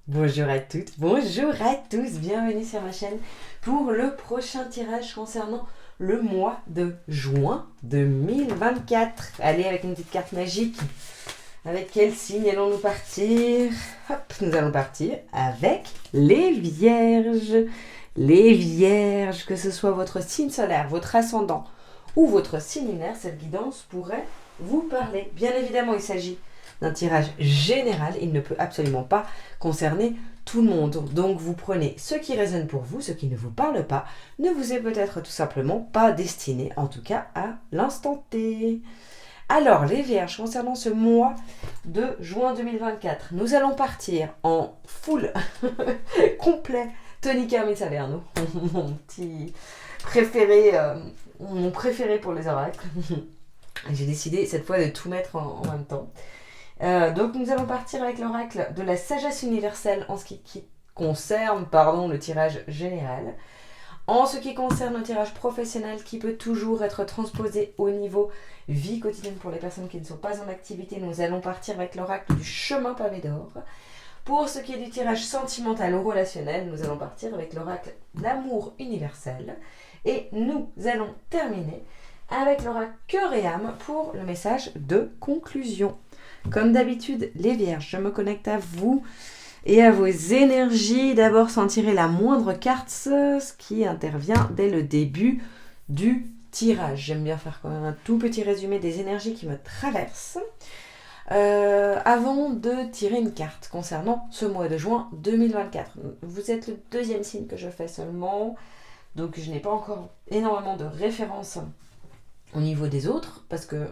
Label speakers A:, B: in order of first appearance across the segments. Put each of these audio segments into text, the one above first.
A: Bonjour à toutes, bonjour à tous, bienvenue sur ma chaîne pour le prochain tirage concernant le mois de juin 2024. Allez, avec une petite carte magique, avec quel signe allons-nous partir? Hop, nous allons partir avec les vierges. Les vierges, que ce soit votre signe solaire, votre ascendant ou votre signe lunaire, cette guidance pourrait vous parler. Bien évidemment, il s'agit d'un tirage général, il ne peut absolument pas concerner tout le monde. Donc vous prenez ce qui résonne pour vous, ce qui ne vous parle pas, ne vous est peut-être tout simplement pas destiné, en tout cas à l'instant T. Alors les vierges, concernant ce mois de juin 2024, nous allons partir en full complet Tony Carmine Salerno, mon petit préféré, mon préféré pour les oracles. J'ai décidé cette fois de tout mettre en même temps. Donc nous allons partir avec l'oracle de la sagesse universelle en ce qui concerne le tirage général. En ce qui concerne le tirage professionnel qui peut toujours être transposé au niveau vie quotidienne pour les personnes qui ne sont pas en activité, nous allons partir avec l'oracle du chemin pavé d'or. Pour ce qui est du tirage sentimental ou relationnel, nous allons partir avec l'oracle d'amour universel. Et nous allons terminer avec l'oracle cœur et âme pour le message de conclusion. Comme d'habitude, les vierges, je me connecte à vous et à vos énergies. D'abord, sentirez la moindre carte, ce qui intervient dès le début du tirage. J'aime bien faire quand même un tout petit résumé des énergies qui me traversent. Avant de tirer une carte concernant ce mois de juin 2024. Vous êtes le deuxième signe que je fais seulement, donc je n'ai pas encore énormément de références au niveau des autres, parce que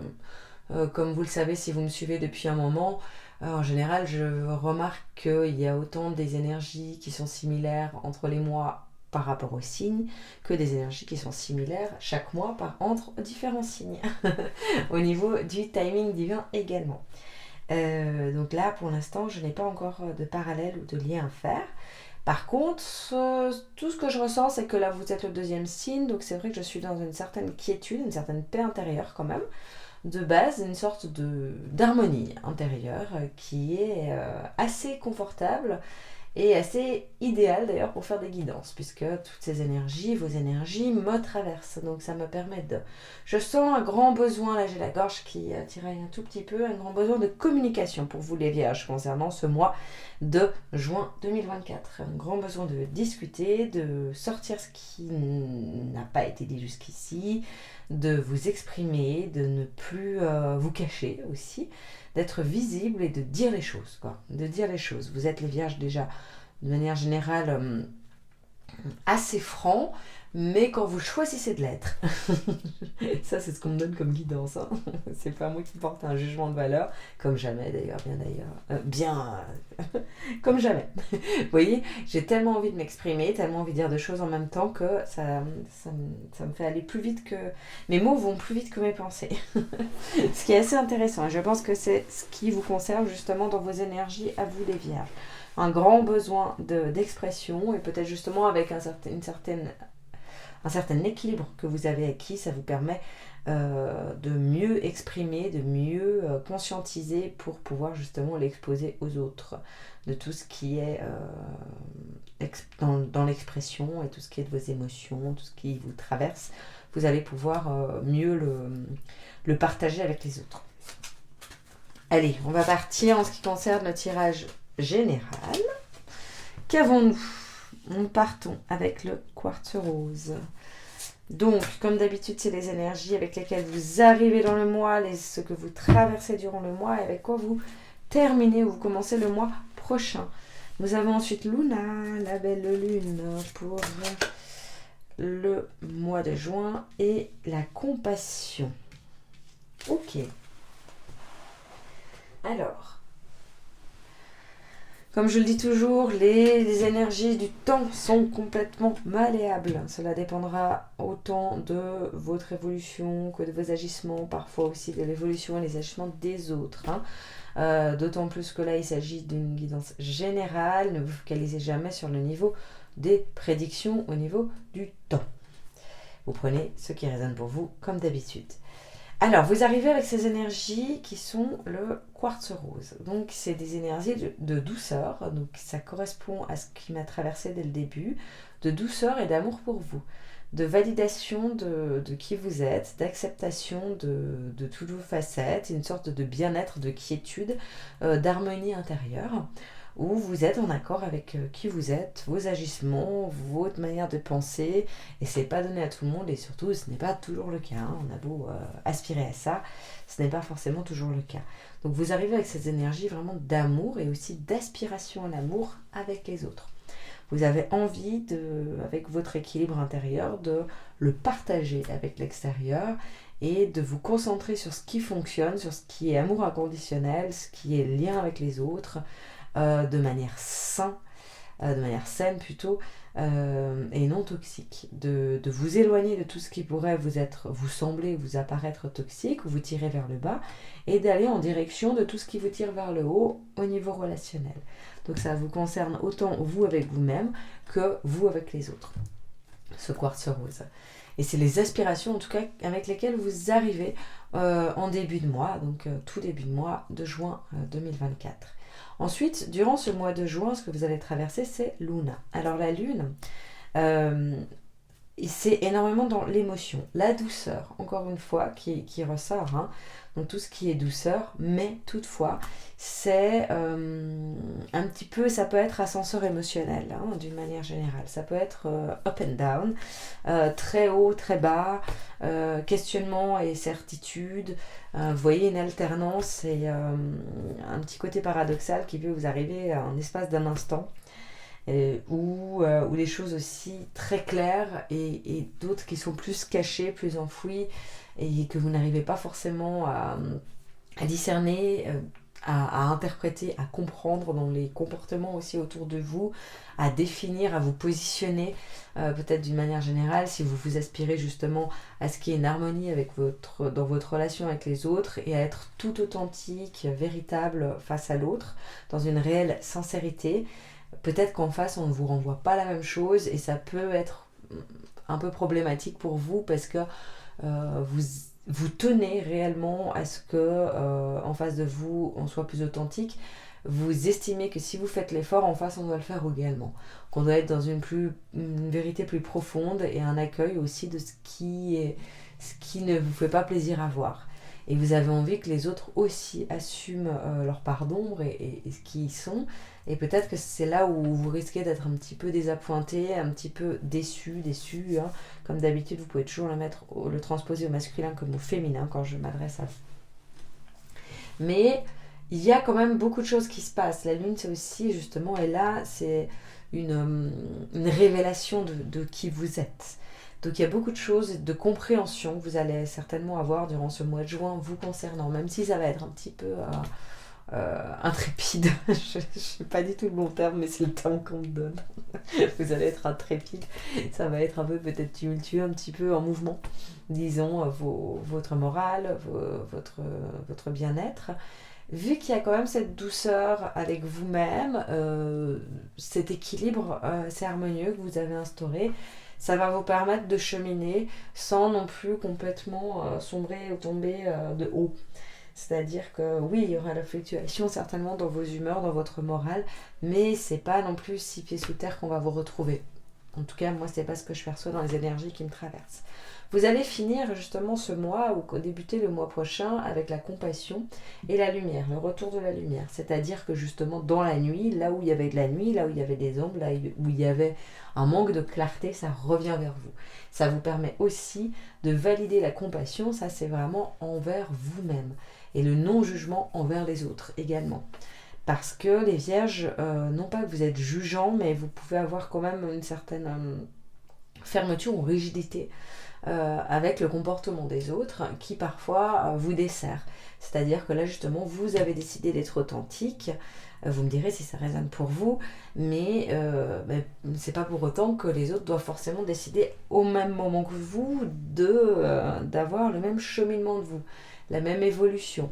A: comme vous le savez si vous me suivez depuis un moment, en général je remarque qu'il y a autant des énergies qui sont similaires entre les mois par rapport aux signes que des énergies qui sont similaires chaque mois entre différents signes au niveau du timing divin également. Donc là pour l'instant je n'ai pas encore de parallèle ou de lien à faire. Par contre, tout ce que je ressens, c'est que là, vous êtes le deuxième signe, donc c'est vrai que je suis dans une certaine quiétude, une certaine paix intérieure quand même, de base, une sorte d'harmonie intérieure qui est assez confortable et assez idéale d'ailleurs pour faire des guidances, puisque toutes ces énergies, vos énergies me traversent, donc ça me permet de... Je sens un grand besoin, là j'ai la gorge qui tiraille un tout petit peu, un grand besoin de communication pour vous les vierges concernant ce mois de juin 2024. Un grand besoin de discuter, de sortir ce qui n'a pas été dit jusqu'ici, de vous exprimer, de ne plus vous cacher aussi, d'être visible et de dire les choses, quoi. De dire les choses. Vous êtes les vierges déjà, de manière générale, assez francs, mais quand vous choisissez de l'être, ça c'est ce qu'on me donne comme guidance, hein. C'est pas moi qui porte un jugement de valeur, comme jamais d'ailleurs, comme jamais. Vous voyez, j'ai tellement envie de m'exprimer, tellement envie de dire de choses en même temps que ça me fait aller plus vite que... Mes mots vont plus vite que mes pensées. Ce qui est assez intéressant, et je pense que c'est ce qui vous conserve justement dans vos énergies à vous les vierges. Un grand besoin d'expression, et peut-être justement avec un certain équilibre que vous avez acquis, ça vous permet de mieux exprimer, de mieux conscientiser pour pouvoir justement l'exposer aux autres, de tout ce qui est dans l'expression et tout ce qui est de vos émotions, tout ce qui vous traverse, vous allez pouvoir mieux le partager avec les autres. Allez, on va partir en ce qui concerne le tirage général. Qu'avons-nous? Nous partons avec le quartz rose. Donc, comme d'habitude, c'est les énergies avec lesquelles vous arrivez dans le mois, ce que vous traversez durant le mois et avec quoi vous terminez ou vous commencez le mois prochain. Nous avons ensuite Luna, la belle lune, pour le mois de juin et la compassion. Ok. Alors, comme je le dis toujours, les énergies du temps sont complètement malléables. Cela dépendra autant de votre évolution que de vos agissements, parfois aussi de l'évolution et les agissements des autres, hein. D'autant plus que là, il s'agit d'une guidance générale. Ne vous focalisez jamais sur le niveau des prédictions au niveau du temps. Vous prenez ce qui résonne pour vous, comme d'habitude. Alors, vous arrivez avec ces énergies qui sont le quartz rose. Donc, c'est des énergies de douceur. Donc, ça correspond à ce qui m'a traversé dès le début, de douceur et d'amour pour vous, de validation de qui vous êtes, d'acceptation de toutes vos facettes, une sorte de bien-être, de quiétude, d'harmonie intérieure, où vous êtes en accord avec qui vous êtes, vos agissements, votre manière de penser, et c'est pas donné à tout le monde, et surtout ce n'est pas toujours le cas, hein. On a beau aspirer à ça, ce n'est pas forcément toujours le cas. Donc vous arrivez avec ces énergies vraiment d'amour et aussi d'aspiration à l'amour avec les autres. Vous avez envie, avec votre équilibre intérieur, de le partager avec l'extérieur et de vous concentrer sur ce qui fonctionne, sur ce qui est amour inconditionnel, ce qui est lien avec les autres, de manière saine plutôt, et non toxique. De vous éloigner de tout ce qui pourrait vous sembler, vous apparaître toxique, ou vous tirer vers le bas, et d'aller en direction de tout ce qui vous tire vers le haut au niveau relationnel. Donc ça vous concerne autant vous avec vous-même que vous avec les autres, ce quartz rose. Et c'est les aspirations en tout cas avec lesquelles vous arrivez en début de mois, donc tout début de mois de juin 2024. Ensuite, durant ce mois de juin, ce que vous allez traverser, c'est Luna. Alors la lune, c'est énormément dans l'émotion, la douceur, encore une fois, qui ressort, hein. Donc tout ce qui est douceur, mais toutefois, c'est un petit peu, ça peut être ascenseur émotionnel, hein, d'une manière générale. Ça peut être up and down, très haut, très bas, questionnement et certitude. Vous voyez une alternance et un petit côté paradoxal qui peut vous arriver en l'espace d'un instant. Où les choses aussi très claires et d'autres qui sont plus cachées, plus enfouies et que vous n'arrivez pas forcément à discerner, à interpréter, à comprendre dans les comportements aussi autour de vous, à définir, à vous positionner peut-être d'une manière générale si vous vous aspirez justement à ce qui est une harmonie dans votre relation avec les autres et à être tout authentique, véritable face à l'autre, dans une réelle sincérité. Peut-être qu'en face, on ne vous renvoie pas la même chose et ça peut être un peu problématique pour vous parce que vous tenez réellement à ce que en face de vous, on soit plus authentique. Vous estimez que si vous faites l'effort, en face, on doit le faire également. Qu'on doit être dans une vérité plus profonde et un accueil aussi de ce qui ne vous fait pas plaisir à voir. Et vous avez envie que les autres aussi assument leur part d'ombre et ce qu'ils sont. Et peut-être que c'est là où vous risquez d'être un petit peu désappointé, un petit peu déçu, hein. Comme d'habitude, vous pouvez toujours le transposer au masculin comme au féminin quand je m'adresse à vous. Mais il y a quand même beaucoup de choses qui se passent. La lune, c'est aussi justement, et là, c'est une révélation de qui vous êtes. Donc il y a beaucoup de choses de compréhension que vous allez certainement avoir durant ce mois de juin vous concernant, même si ça va être un petit peu intrépide. Je ne sais pas du tout le bon terme, mais c'est le terme qu'on me donne. Vous allez être intrépide, ça va être un peu peut-être tumultueux, un petit peu en mouvement, disons, votre morale, votre bien-être. Vu qu'il y a quand même cette douceur avec vous-même, cet équilibre assez harmonieux que vous avez instauré, ça va vous permettre de cheminer sans non plus complètement sombrer ou tomber de haut. C'est-à-dire que oui, il y aura la fluctuation certainement dans vos humeurs, dans votre morale, mais c'est pas non plus 6 pieds sous terre qu'on va vous retrouver. En tout cas, moi, c'est pas ce que je perçois dans les énergies qui me traversent. Vous allez finir justement ce mois ou débuter le mois prochain avec la compassion et la lumière, le retour de la lumière. C'est-à-dire que justement dans la nuit, là où il y avait de la nuit, là où il y avait des ombres, là où il y avait un manque de clarté, ça revient vers vous. Ça vous permet aussi de valider la compassion, ça c'est vraiment envers vous-même. Et le non-jugement envers les autres également. Parce que les vierges, non pas que vous êtes jugeants, mais vous pouvez avoir quand même une certaine fermeture ou rigidité avec le comportement des autres qui parfois vous dessert. C'est-à-dire que là justement vous avez décidé d'être authentique, vous me direz si ça résonne pour vous, mais c'est pas pour autant que les autres doivent forcément décider au même moment que vous d'avoir le même cheminement de vous, la même évolution.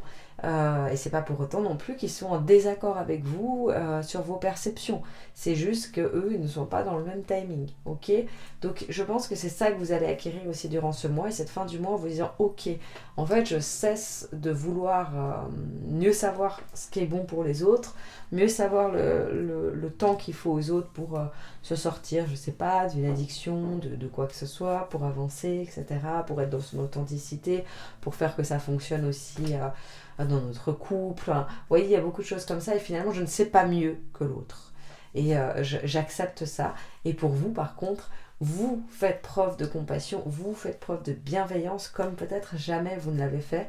A: Et c'est pas pour autant non plus qu'ils sont en désaccord avec vous sur vos perceptions. C'est juste que eux, ils ne sont pas dans le même timing, ok? Donc je pense que c'est ça que vous allez acquérir aussi durant ce mois et cette fin du mois en vous disant ok, en fait je cesse de vouloir mieux savoir ce qui est bon pour les autres, mieux savoir le temps qu'il faut aux autres pour se sortir, je sais pas, d'une addiction, de quoi que ce soit, pour avancer, etc., pour être dans son authenticité, pour faire que ça fonctionne aussi dans notre couple. Vous voyez, il y a beaucoup de choses comme ça et finalement je ne sais pas mieux que l'autre. Et j'accepte ça. Et pour vous, par contre, vous faites preuve de compassion, vous faites preuve de bienveillance comme peut-être jamais vous ne l'avez fait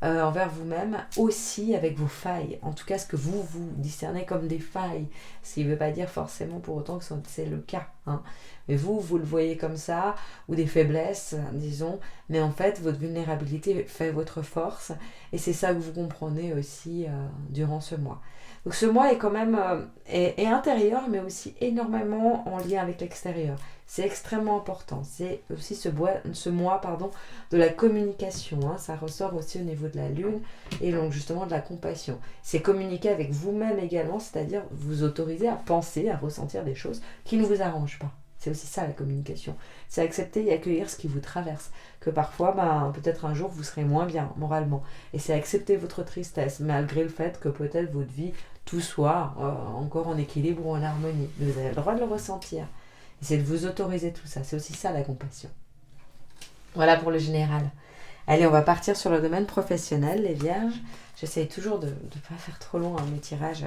A: envers vous-même, aussi avec vos failles. En tout cas, ce que vous discernez comme des failles. Ce qui ne veut pas dire forcément pour autant que c'est le cas. Hein. Mais vous le voyez comme ça, ou des faiblesses, disons. Mais en fait, votre vulnérabilité fait votre force. Et c'est ça que vous comprenez aussi durant ce mois. Donc ce mois est quand même est intérieur, mais aussi énormément en lien avec l'extérieur. C'est extrêmement important. C'est aussi ce mois de la communication. Hein. Ça ressort aussi au niveau de la lune et donc justement de la compassion. C'est communiquer avec vous-même également, c'est-à-dire vous autoriser à penser, à ressentir des choses qui ne vous arrangent pas. C'est aussi ça la communication. C'est accepter et accueillir ce qui vous traverse. Que parfois, peut-être un jour, vous serez moins bien moralement. Et c'est accepter votre tristesse, malgré le fait que peut-être votre vie, tout soit encore en équilibre ou en harmonie. Vous avez le droit de le ressentir. Et c'est de vous autoriser tout ça. C'est aussi ça la compassion. Voilà pour le général. Allez, on va partir sur le domaine professionnel, les vierges. J'essaye toujours de ne pas faire trop long mes tirages.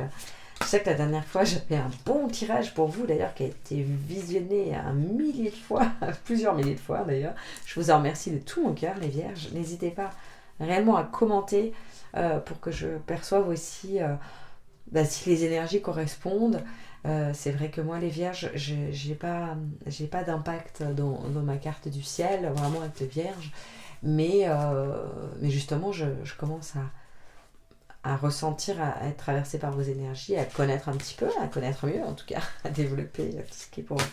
A: Je sais que la dernière fois, j'avais un bon tirage pour vous, d'ailleurs, qui a été visionné un millier de fois, plusieurs milliers de fois d'ailleurs. Je vous en remercie de tout mon cœur, les vierges. N'hésitez pas réellement à commenter pour que je perçoive aussi si les énergies correspondent. C'est vrai que moi, les vierges, j'ai pas d'impact dans ma carte du ciel, vraiment acte vierge. Mais justement, je commence à ressentir, à être traversé par vos énergies, à connaître un petit peu, à connaître mieux en tout cas, à développer tout ce qui est pour vous.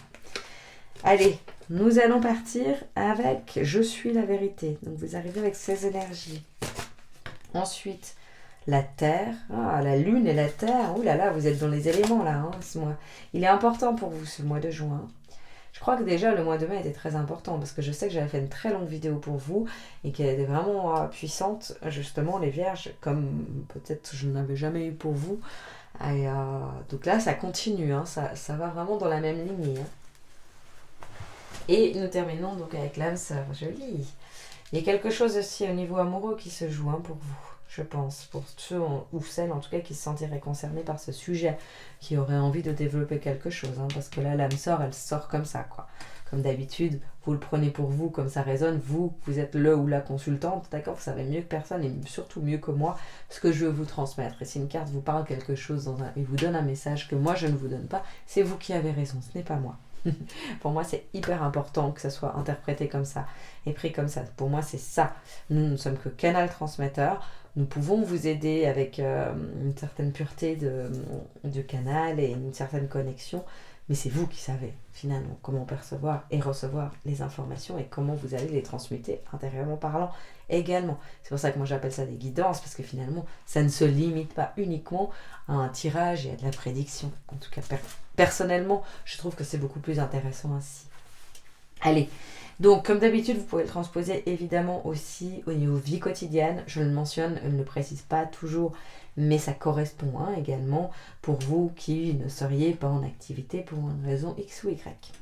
A: Allez, nous allons partir avec Je suis la vérité. Donc vous arrivez avec ces énergies. Ensuite, la terre, la lune et la terre. Ouh là là, vous êtes dans les éléments là, ce mois. Il est important pour vous ce mois de juin. Je crois que déjà le mois de mai était très important parce que je sais que j'avais fait une très longue vidéo pour vous et qu'elle était vraiment puissante, justement les vierges, comme peut-être je n'avais jamais eu pour vous. Et, donc là ça continue, ça va vraiment dans la même lignée. Et nous terminons donc avec l'âme sœur, jolie. Il y a quelque chose aussi au niveau amoureux qui se joue pour vous. Je pense, pour ceux ou celles en tout cas qui se sentiraient concernés par ce sujet, qui auraient envie de développer quelque chose, parce que là l'âme sort, elle sort comme ça, quoi. Comme d'habitude, vous le prenez pour vous, comme ça résonne, vous êtes le ou la consultante, d'accord, vous savez mieux que personne et surtout mieux que moi ce que je veux vous transmettre. Et si une carte vous parle quelque chose et vous donne un message que moi je ne vous donne pas, c'est vous qui avez raison, ce n'est pas moi. Pour moi, c'est hyper important que ça soit interprété comme ça et pris comme ça. Pour moi, c'est ça. Nous ne sommes que canal transmetteur. Nous pouvons vous aider avec une certaine pureté de canal et une certaine connexion. Mais c'est vous qui savez, finalement, comment percevoir et recevoir les informations et comment vous allez les transmuter intérieurement parlant également. C'est pour ça que moi, j'appelle ça des guidances, parce que finalement, ça ne se limite pas uniquement à un tirage et à de la prédiction. En tout cas, personnellement, je trouve que c'est beaucoup plus intéressant ainsi. Allez, donc comme d'habitude, vous pouvez le transposer évidemment aussi au niveau vie quotidienne. Je le mentionne, je ne le précise pas toujours, mais ça correspond également pour vous qui ne seriez pas en activité pour une raison X ou Y.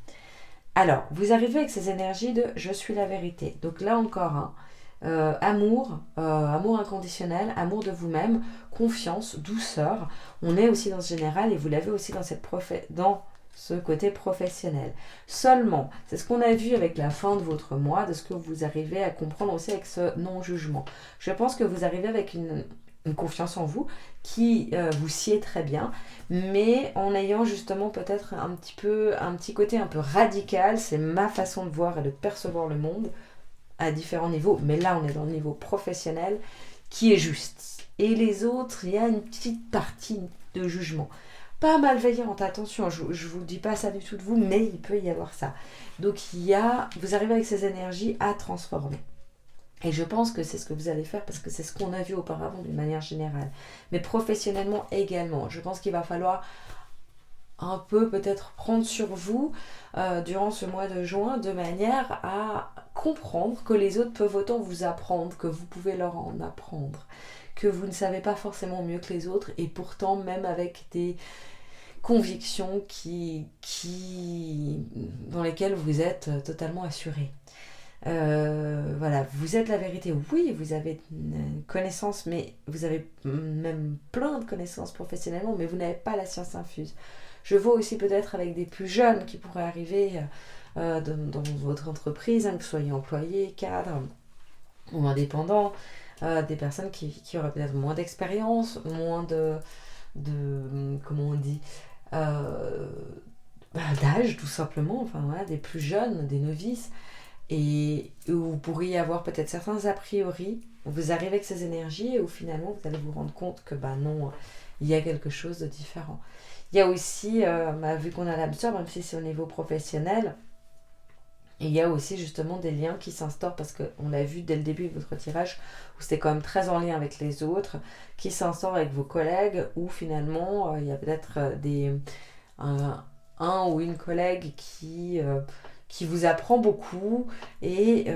A: Alors, vous arrivez avec ces énergies de « je suis la vérité ». Donc là encore, amour inconditionnel, amour de vous-même, confiance, douceur. On est aussi dans ce général et vous l'avez aussi dans ce côté professionnel. Seulement, c'est ce qu'on a vu avec la fin de votre mois, de ce que vous arrivez à comprendre aussi avec ce non-jugement. Je pense que vous arrivez avec une confiance en vous qui vous sied très bien, mais en ayant justement peut-être un petit côté un peu radical, c'est ma façon de voir et de percevoir le monde à différents niveaux, mais là on est dans le niveau professionnel qui est juste. Et les autres, il y a une petite partie de jugement. Pas malveillante, attention, je vous dis pas ça du tout de vous, mais il peut y avoir ça. Donc vous arrivez avec ces énergies à transformer. Et je pense que c'est ce que vous allez faire parce que c'est ce qu'on a vu auparavant d'une manière générale. Mais professionnellement également. Je pense qu'il va falloir un peu peut-être prendre sur vous durant ce mois de juin de manière à comprendre que les autres peuvent autant vous apprendre que vous pouvez leur en apprendre. Que vous ne savez pas forcément mieux que les autres et pourtant même avec des convictions dans lesquelles vous êtes totalement assuré. Voilà, vous êtes la vérité. Oui, vous avez une connaissance, mais vous avez même plein de connaissances professionnellement, mais vous n'avez pas la science infuse. Je vois aussi peut-être avec des plus jeunes qui pourraient arriver dans votre entreprise, que vous soyez employé, cadre ou indépendant, des personnes qui auraient peut-être moins d'expérience, moins de comment on dit, d'âge tout simplement, enfin voilà, des plus jeunes, des novices, et où vous pourriez avoir peut-être certains a priori, vous arrivez avec ces énergies et où finalement vous allez vous rendre compte que non, il y a quelque chose de différent. Il y a aussi, vu qu'on a l'âme sœur, même si c'est au niveau professionnel, il y a aussi justement des liens qui s'instaurent parce qu'on l'a vu dès le début de votre tirage où c'était quand même très en lien avec les autres, qui s'instaurent avec vos collègues où finalement il y a peut-être un ou une collègue qui vous apprend beaucoup et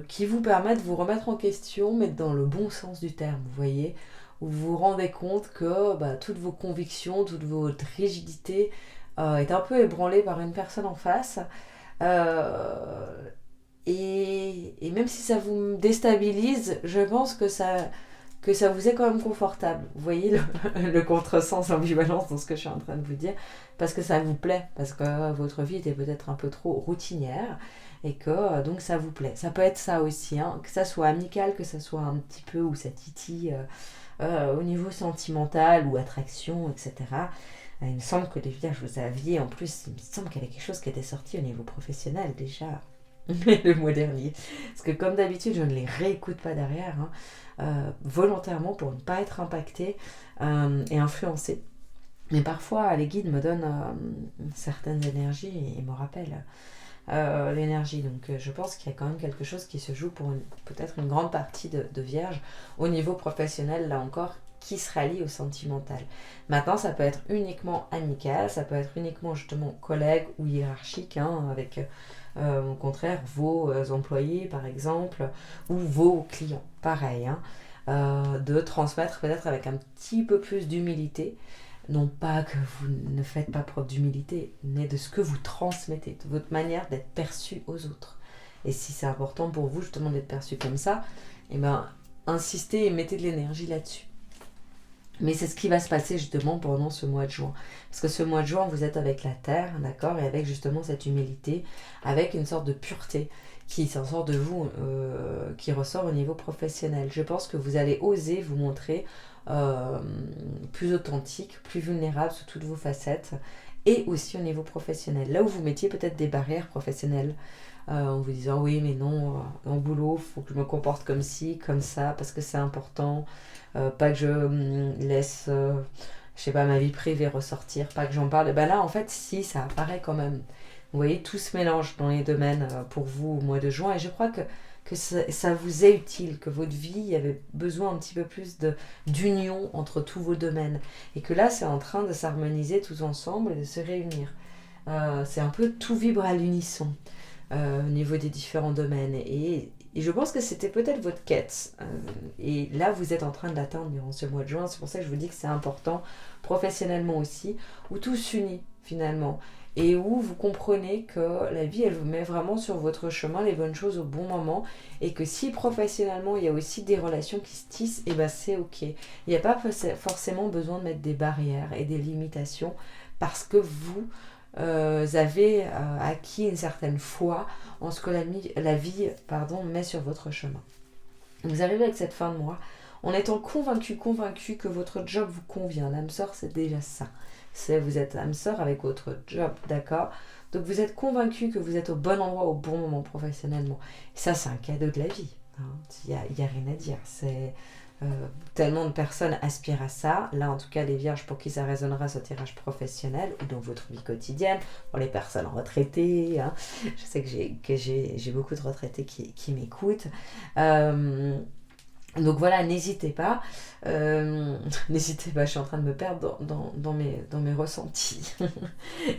A: qui vous permet de vous remettre en question, mais dans le bon sens du terme, vous voyez, où vous vous rendez compte que toutes vos convictions, toute votre rigidité est un peu ébranlée par une personne en face. Et même si ça vous déstabilise, je pense que ça vous est quand même confortable. Vous voyez le contresens, l'ambivalence dans ce que je suis en train de vous dire, parce que ça vous plaît, parce que votre vie était peut-être un peu trop routinière et que donc ça vous plaît. Ça peut être ça aussi, que ça soit amical, que ça soit un petit peu où ça titille au niveau sentimental ou attraction, etc. Il me semble que les vierges vous aviez, en plus, il me semble qu'il y avait quelque chose qui était sorti au niveau professionnel déjà le mois dernier. Parce que comme d'habitude, je ne les réécoute pas derrière, volontairement pour ne pas être impactée et influencée. Mais parfois, les guides me donnent certaines énergies et me rappellent l'énergie. Donc je pense qu'il y a quand même quelque chose qui se joue pour peut-être une grande partie de vierges au niveau professionnel, là encore, qui sera lié au sentimental. Maintenant, ça peut être uniquement amical, ça peut être uniquement justement collègue ou hiérarchique, avec au contraire vos employés par exemple, ou vos clients, pareil, de transmettre peut-être avec un petit peu plus d'humilité, non pas que vous ne faites pas preuve d'humilité, mais de ce que vous transmettez, de votre manière d'être perçu aux autres. Et si c'est important pour vous justement d'être perçu comme ça, insistez et mettez de l'énergie là-dessus. Mais c'est ce qui va se passer justement pendant ce mois de juin. Parce que ce mois de juin, vous êtes avec la terre, d'accord, et avec justement cette humilité, avec une sorte de pureté qui sort de vous, qui ressort au niveau professionnel. Je pense que vous allez oser vous montrer plus authentique, plus vulnérable sous toutes vos facettes, et aussi au niveau professionnel. Là où vous mettiez peut-être des barrières professionnelles, en vous disant oui mais non, au boulot, il faut que je me comporte comme ci, comme ça, parce que c'est important. Pas que je laisse je sais pas, ma vie privée ressortir, pas que j'en parle. Là en fait si, ça apparaît quand même. Vous voyez, tout se mélange dans les domaines pour vous au mois de juin, et je crois que ça vous est utile, que votre vie avait besoin un petit peu plus d'union entre tous vos domaines, et que là c'est en train de s'harmoniser tous ensemble et de se réunir. C'est un peu tout vibre à l'unisson au niveau des différents domaines, et je pense que c'était peut-être votre quête. Et là, vous êtes en train de l'atteindre durant ce mois de juin. C'est pour ça que je vous dis que c'est important, professionnellement aussi, où tout s'unit finalement. Et où vous comprenez que la vie, elle vous met vraiment sur votre chemin les bonnes choses au bon moment. Et que si professionnellement, il y a aussi des relations qui se tissent, c'est ok. Il n'y a pas forcément besoin de mettre des barrières et des limitations parce que vous avez acquis une certaine foi en ce que la vie met sur votre chemin. Vous arrivez avec cette fin de mois en étant convaincu que votre job vous convient. L'âme sœur, c'est déjà ça. Vous êtes âme sœur avec votre job, d'accord ? Donc vous êtes convaincu que vous êtes au bon endroit au bon moment professionnellement. Et ça, c'est un cadeau de la vie. Il n'y a rien à dire. Tellement de personnes aspirent à ça. Là, en tout cas, les vierges, pour qui ça résonnera ce tirage professionnel ou dans votre vie quotidienne, pour les personnes retraitées, hein. Je sais que j'ai beaucoup de retraités qui m'écoutent. Donc voilà, n'hésitez pas. N'hésitez pas, je suis en train de me perdre dans mes ressentis.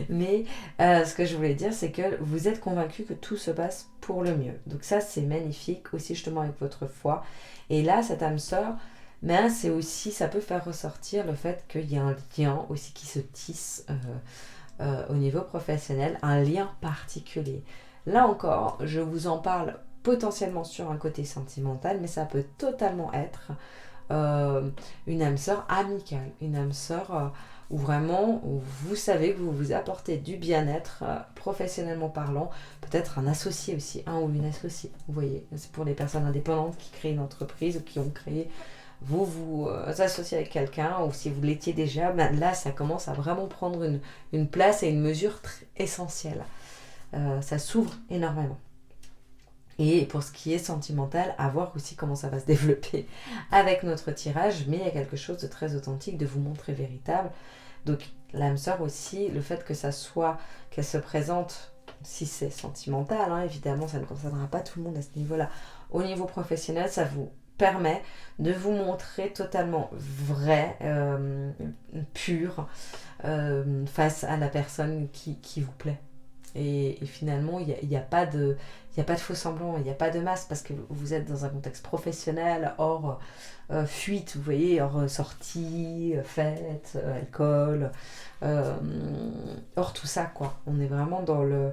A: Mais ce que je voulais dire, c'est que vous êtes convaincus que tout se passe pour le mieux. Donc ça, c'est magnifique, aussi justement avec votre foi. Et là, cette âme sœur, mais c'est aussi, ça peut faire ressortir le fait qu'il y a un lien aussi qui se tisse au niveau professionnel, un lien particulier. Là encore, je vous en parle potentiellement sur un côté sentimental, mais ça peut totalement être une âme sœur amicale, une âme sœur où vraiment vous savez que vous vous apportez du bien-être professionnellement parlant, peut-être un associé aussi, un ou une associée, vous voyez, c'est pour les personnes indépendantes qui créent une entreprise ou qui ont créé, vous associez avec quelqu'un, ou si vous l'étiez déjà, ben là ça commence à vraiment prendre une place et une mesure très essentielle. Ça s'ouvre énormément. Et pour ce qui est sentimental, à voir aussi comment ça va se développer avec notre tirage, mais il y a quelque chose de très authentique, de vous montrer véritable. Donc l'âme sœur aussi, le fait que ça soit, qu'elle se présente, si c'est sentimental, hein, évidemment ça ne concernera pas tout le monde à ce niveau-là. Au niveau professionnel, ça vous permet de vous montrer totalement vrai, pur, face à la personne qui vous plaît. Et finalement, il n'y a pas de faux semblant, il n'y a pas de masque parce que vous êtes dans un contexte professionnel, hors fuite, vous voyez, hors sortie, fête, alcool, hors tout ça, quoi. On est vraiment dans le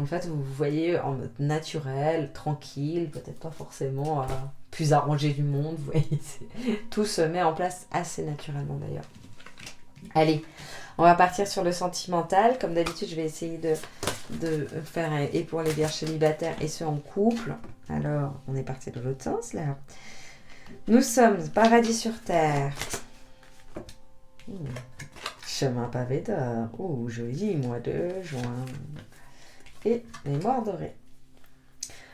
A: fait où vous voyez en mode naturel, tranquille, peut-être pas forcément plus arrangé du monde, vous voyez, tout se met en place assez naturellement d'ailleurs. Allez, on va partir sur le sentimental. Comme d'habitude, je vais essayer de faire et pour les vierges célibataires et ceux en couple. Alors, on est parti de l'autre sens là. Nous sommes paradis sur terre. Chemin pavé d'or. Oh, joli mois de juin. Et mémoire dorée.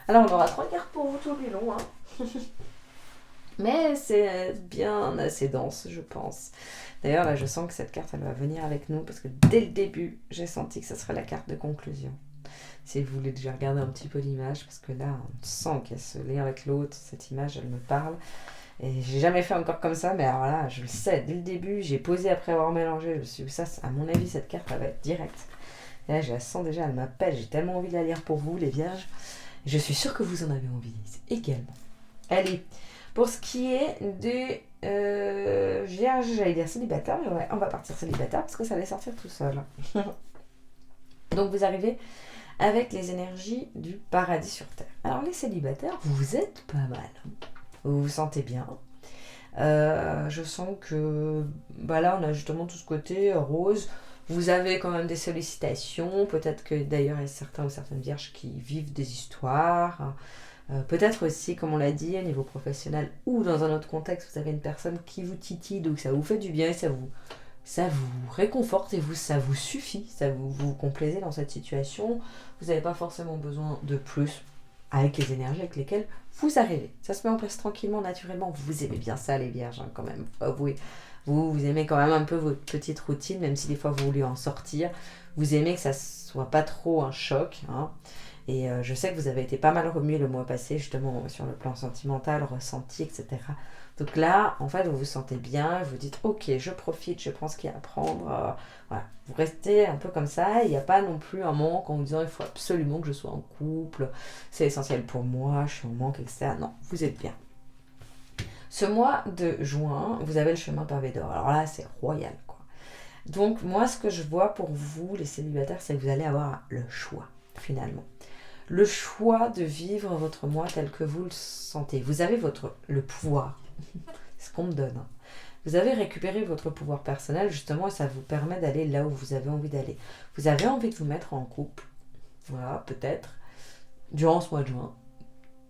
A: Alors, on aura 3 cartes pour vous tout le long. Hein. Mais c'est bien assez dense, je pense. D'ailleurs, là, je sens que cette carte, elle va venir avec nous parce que dès le début, j'ai senti que ça serait la carte de conclusion. Si vous voulez déjà regarder un petit peu l'image, parce que là, on sent qu'il y a ce lien avec l'autre, cette image, elle me parle. Et j'ai jamais fait encore comme ça, mais alors là, je le sais, dès le début, j'ai posé après avoir mélangé. Je me suis dit, ça, à mon avis, cette carte, elle va être directe. Et là, je la sens déjà, elle m'appelle. J'ai tellement envie de la lire pour vous, les vierges. Je suis sûre que vous en avez envie également. Allez. Pour ce qui est des vierges, j'allais dire célibataire, mais ouais, on va partir célibataire parce que ça allait sortir tout seul. Donc vous arrivez avec les énergies du paradis sur terre. Alors les célibataires, vous êtes pas mal. Vous vous sentez bien. Je sens que là on a justement tout ce côté rose. Vous avez quand même des sollicitations. Peut-être que d'ailleurs il y a certains ou certaines vierges qui vivent des histoires. Peut-être aussi, comme on l'a dit, au niveau professionnel ou dans un autre contexte, vous avez une personne qui vous titille, donc ça vous fait du bien et ça vous réconforte et ça vous suffit, ça vous complaisez dans cette situation. Vous n'avez pas forcément besoin de plus avec les énergies avec lesquelles vous arrivez. Ça se met en place tranquillement, naturellement. Vous aimez bien ça, les vierges, hein, quand même. Vous aimez quand même un peu votre petite routine, même si des fois vous voulez en sortir. Vous aimez que ça soit pas trop un choc, hein. Et je sais que vous avez été pas mal remué le mois passé, justement, sur le plan sentimental, ressenti, etc. Donc là, en fait, vous vous sentez bien, vous dites, ok, je profite, je prends ce qu'il y a à prendre. Voilà. Vous restez un peu comme ça, il n'y a pas non plus un manque en vous disant, il faut absolument que je sois en couple, c'est essentiel pour moi, je suis en manque, etc. Non, vous êtes bien. Ce mois de juin, vous avez le chemin pavé d'or. Alors là, c'est royal, quoi. Donc, moi, ce que je vois pour vous, les célibataires, c'est que vous allez avoir le choix, finalement. Le choix de vivre votre mois tel que vous le sentez. Vous avez le pouvoir. C'est ce qu'on me donne. Hein. Vous avez récupéré votre pouvoir personnel, justement, et ça vous permet d'aller là où vous avez envie d'aller. Vous avez envie de vous mettre en couple. Voilà, peut-être. Durant ce mois de juin.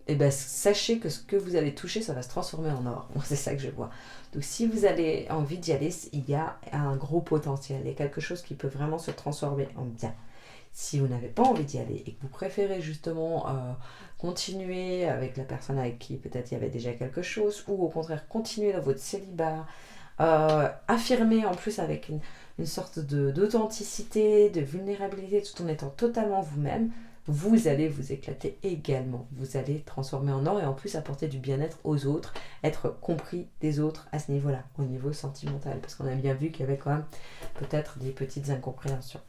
A: Et bien, sachez que ce que vous allez toucher, ça va se transformer en or. Moi, c'est ça que je vois. Donc, si vous avez envie d'y aller, il y a un gros potentiel. Il y a quelque chose qui peut vraiment se transformer en bien. Si vous n'avez pas envie d'y aller et que vous préférez justement continuer avec la personne avec qui peut-être il y avait déjà quelque chose, ou au contraire continuer dans votre célibat, affirmer en plus avec une sorte d'authenticité, de vulnérabilité, tout en étant totalement vous-même, vous allez vous éclater également. Vous allez transformer en or et en plus apporter du bien-être aux autres, être compris des autres à ce niveau-là, au niveau sentimental, parce qu'on a bien vu qu'il y avait quand même peut-être des petites incompréhensions.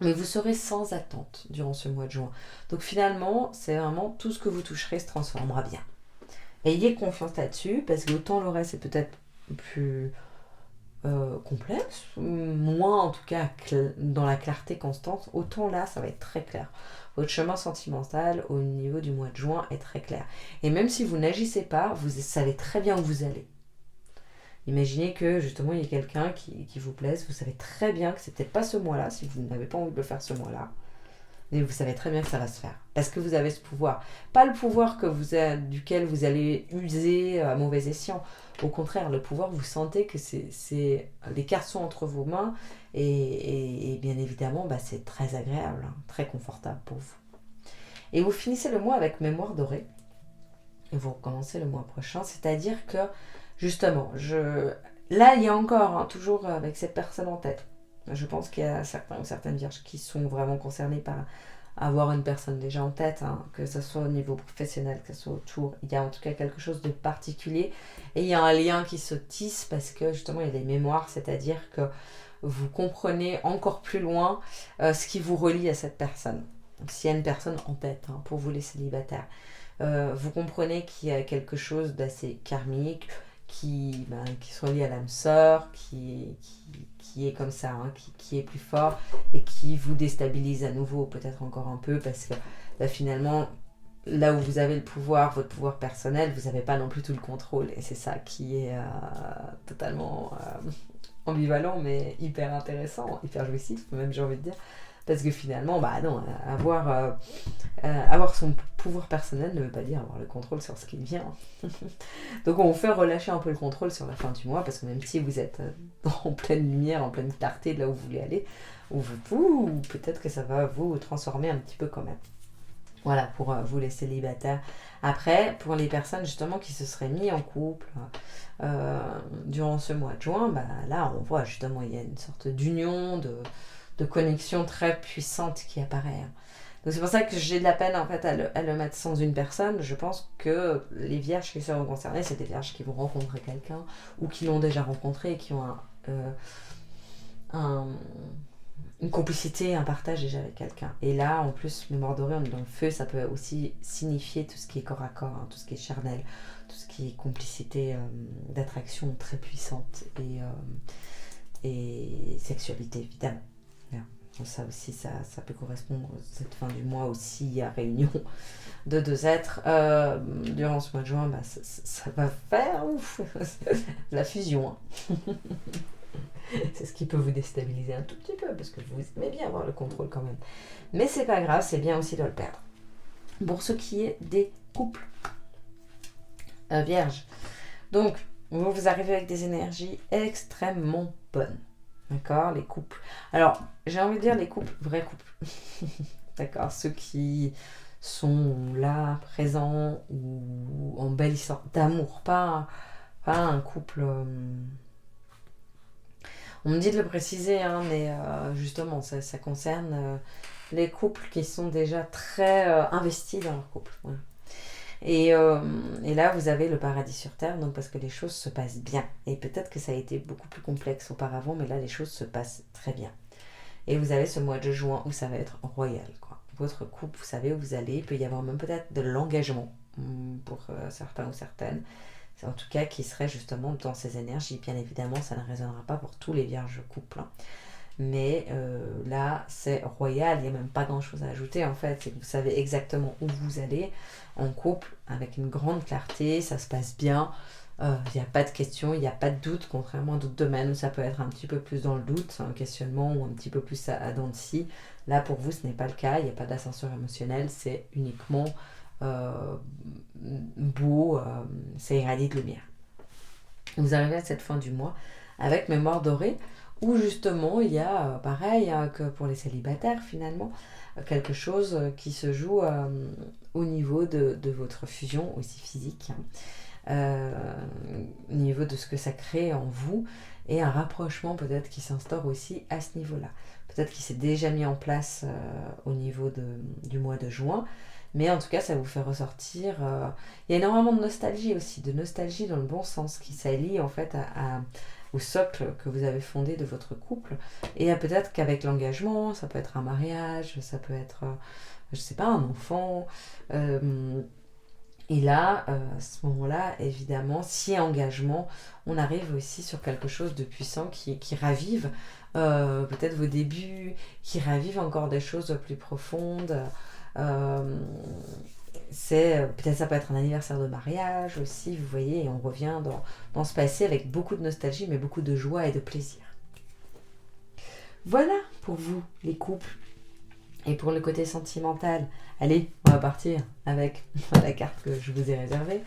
A: Mais vous serez sans attente durant ce mois de juin. Donc finalement, c'est vraiment tout ce que vous toucherez se transformera bien. Ayez confiance là-dessus, parce que autant le reste est peut-être plus complexe, moins en tout cas dans la clarté constante, autant là ça va être très clair. Votre chemin sentimental au niveau du mois de juin est très clair. Et même si vous n'agissez pas, vous savez très bien où vous allez. Imaginez que justement il y ait quelqu'un qui vous plaise, vous savez très bien que c'est peut-être pas ce mois-là, si vous n'avez pas envie de le faire ce mois-là, mais vous savez très bien que ça va se faire. Parce que vous avez ce pouvoir. Pas le pouvoir duquel vous allez user à mauvais escient. Au contraire, le pouvoir, vous sentez que les cartes sont entre vos mains et bien évidemment, c'est très agréable, hein, très confortable pour vous. Et vous finissez le mois avec mémoire dorée. Et vous recommencez le mois prochain, c'est-à-dire que justement, là il y a encore, hein, toujours avec cette personne en tête. Je pense qu'il y a certains ou certaines vierges qui sont vraiment concernées par avoir une personne déjà en tête, hein, que ce soit au niveau professionnel, que ce soit autour. Il y a en tout cas quelque chose de particulier et il y a un lien qui se tisse parce que justement il y a des mémoires, c'est-à-dire que vous comprenez encore plus loin ce qui vous relie à cette personne. Donc, s'il y a une personne en tête, hein, pour vous les célibataires, vous comprenez qu'il y a quelque chose d'assez karmique qui se relie à l'âme sœur, qui est comme ça, hein, qui est plus fort et qui vous déstabilise à nouveau, peut-être encore un peu, parce que finalement, là où vous avez le pouvoir, votre pouvoir personnel, vous n'avez pas non plus tout le contrôle. Et c'est ça qui est totalement ambivalent, mais hyper intéressant, hyper jouissif, même j'ai envie de dire. Parce que finalement, avoir son pouvoir personnel ne veut pas dire avoir le contrôle sur ce qui vient. Donc on vous fait relâcher un peu le contrôle sur la fin du mois, parce que même si vous êtes en pleine lumière, en pleine clarté de là où vous voulez aller, ou peut-être que ça va vous transformer un petit peu quand même. Voilà, pour vous les célibataires. Après, pour les personnes justement qui se seraient mis en couple durant ce mois de juin, là on voit justement il y a une sorte d'union, de connexion très puissante qui apparaît. Donc c'est pour ça que j'ai de la peine en fait à le mettre sans une personne. Je pense que les vierges qui seront concernées, c'est des vierges qui vont rencontrer quelqu'un ou qui l'ont déjà rencontré et qui ont une complicité, un partage déjà avec quelqu'un. Et là, en plus, mémoire dorée, on est dans le feu, ça peut aussi signifier tout ce qui est corps à corps, hein, tout ce qui est charnel, tout ce qui est complicité d'attraction très puissante et sexualité évidemment. Ça aussi, ça peut correspondre cette fin du mois aussi à réunion de deux êtres. Durant ce mois de juin, ça va faire la fusion. Hein. C'est ce qui peut vous déstabiliser un tout petit peu, parce que vous aimez bien avoir le contrôle quand même. Mais c'est pas grave, c'est bien aussi de le perdre. Pour ce qui est des couples vierges. Donc, vous arrivez avec des énergies extrêmement bonnes. D'accord, les couples. Alors, j'ai envie de dire les couples, vrais couples. D'accord, ceux qui sont là, présents, ou en belle histoire d'amour. Pas un couple... On me dit de le préciser, hein, mais justement, ça concerne les couples qui sont déjà très investis dans leur couple. Voilà. Et là, vous avez le paradis sur terre, donc parce que les choses se passent bien. Et peut-être que ça a été beaucoup plus complexe auparavant, mais là, les choses se passent très bien. Et vous avez ce mois de juin où ça va être royal, quoi. Votre couple, vous savez où vous allez. Il peut y avoir même peut-être de l'engagement pour certains ou certaines. En tout cas, qui serait justement dans ces énergies. Bien évidemment, ça ne résonnera pas pour tous les vierges couples. Hein. Mais là, c'est royal, il n'y a même pas grand-chose à ajouter en fait. C'est que vous savez exactement où vous allez en couple, avec une grande clarté, ça se passe bien. Il n'y a pas de questions, il n'y a pas de doute, contrairement à d'autres domaines où ça peut être un petit peu plus dans le doute, un questionnement ou un petit peu plus à dents de scie. Là, pour vous, ce n'est pas le cas, il n'y a pas d'ascenseur émotionnel, c'est uniquement beau, c'est irradié de lumière. Vous arrivez à cette fin du mois avec mémoire dorée, Ou justement, il y a, pareil hein, que pour les célibataires finalement, quelque chose qui se joue au niveau de votre fusion aussi physique, hein, au niveau de ce que ça crée en vous, et un rapprochement peut-être qui s'instaure aussi à ce niveau-là. Peut-être qu'il s'est déjà mis en place au niveau du mois de juin, mais en tout cas ça vous fait ressortir. Il y a énormément de nostalgie aussi, de nostalgie dans le bon sens, qui s'allie en fait au socle que vous avez fondé de votre couple, et peut-être qu'avec l'engagement, ça peut être un mariage, ça peut être, je sais pas, un enfant. Et là, à ce moment-là, évidemment, si engagement, on arrive aussi sur quelque chose de puissant qui ravive peut-être vos débuts, qui ravive encore des choses plus profondes. Euh, Peut-être ça peut être un anniversaire de mariage aussi, vous voyez, et on revient dans ce passé avec beaucoup de nostalgie, mais beaucoup de joie et de plaisir. Voilà pour vous, les couples. Et pour le côté sentimental, allez, on va partir avec la carte que je vous ai réservée.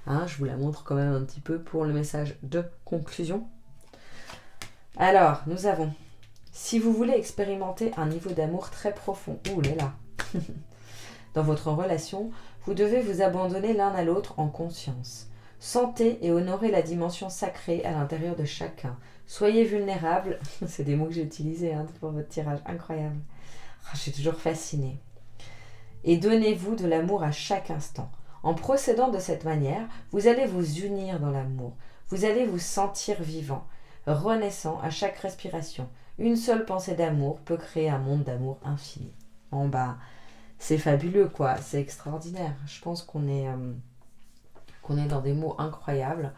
A: Hein, je vous la montre quand même un petit peu pour le message de conclusion. Alors, nous avons, si vous voulez expérimenter un niveau d'amour très profond, ouh là là, dans votre relation, vous devez vous abandonner l'un à l'autre en conscience. Sentez et honorez la dimension sacrée à l'intérieur de chacun. Soyez vulnérables, c'est des mots que j'ai utilisés pour votre tirage, incroyable. Je suis toujours fascinée. Et donnez-vous de l'amour à chaque instant. En procédant de cette manière, vous allez vous unir dans l'amour. Vous allez vous sentir vivant, renaissant à chaque respiration. Une seule pensée d'amour peut créer un monde d'amour infini. Bon bah, c'est fabuleux quoi, c'est extraordinaire. Je pense qu'on est dans des mots incroyables.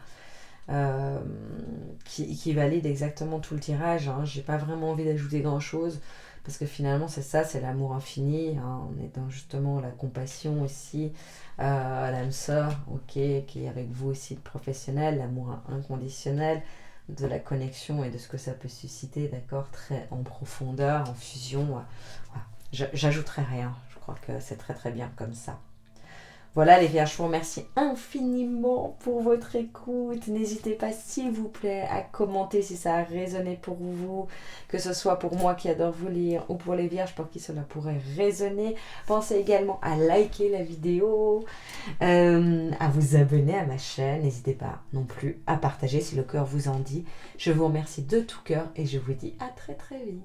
A: Qui valide exactement tout le tirage. J'ai pas vraiment envie d'ajouter grand chose parce que finalement c'est ça, c'est l'amour infini. On est dans justement la compassion aussi, l'âme sœur, ok, qui est avec vous aussi le professionnel, l'amour inconditionnel, de la connexion et de ce que ça peut susciter, d'accord, très en profondeur, en fusion. Voilà. J'ajouterai rien. Je crois que c'est très très bien comme ça. Voilà les vierges, je vous remercie infiniment pour votre écoute. N'hésitez pas s'il vous plaît à commenter si ça a résonné pour vous, que ce soit pour moi qui adore vous lire ou pour les vierges pour qui cela pourrait résonner. Pensez également à liker la vidéo, à vous abonner à ma chaîne. N'hésitez pas non plus à partager si le cœur vous en dit. Je vous remercie de tout cœur et je vous dis à très très vite.